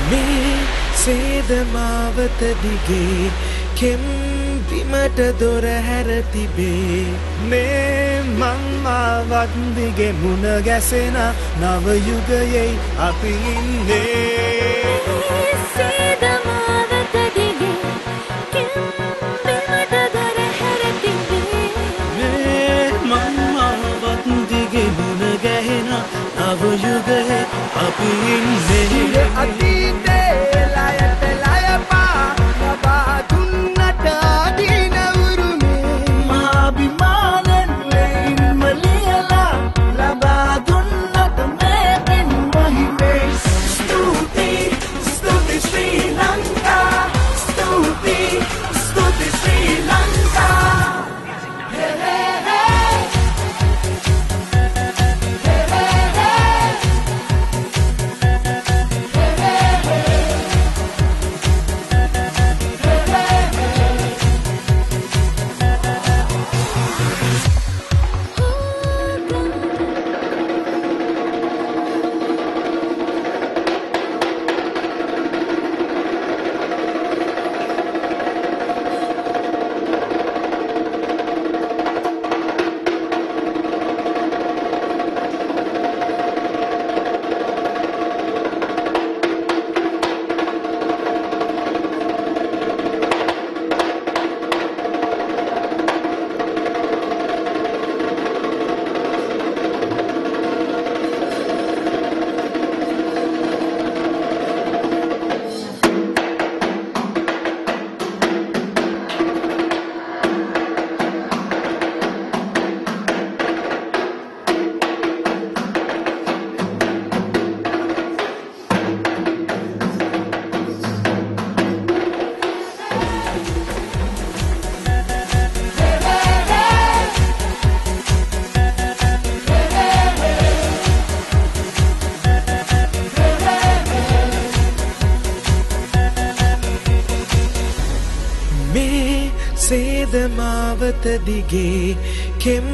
මේ සේද මාවත දිගේ කෙම් බිමට දොර හැර තිබේ මේ මං මාවත් දිගේ මුණ ගැසෙන නව යුගයේ අපි ඉන්නේ සේද මාවත දිගේ කෙම් බිමට දොර හැර තිබේ මේ මං මාවත් දිගේ මුණ ගැහෙන නව යුගයේ අපි ඉන්නේ අතීතේ ලයට ලයපා ලබා දුන්නට දින උරුමේ මාබිමානෙන් ලෙයින්ම ලියලා ලබා දුන්නට මේ පෙන් මහිමේ ස්තුති ස්තුති ශ්‍රී ලංකා ස්තුති ස්තුති ශ්‍රී ලංකා සේද මාවත දිගේ කෙම්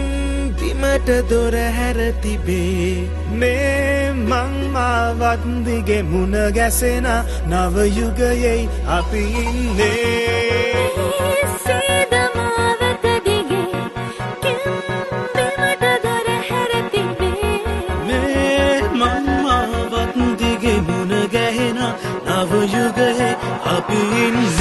බිමට දොර හැර තිබේ මේ මං මාවත් දිගේ මුණ ගැසෙන නව යුගයේ අපි ඉන්නේ සේද මාවත දිගේ කෙම් බිමට දොර හැර තිබේ මේ මං මාවත් දිගේ මුණ ගැහෙන නව යුගයේ අපි ඉන්නේ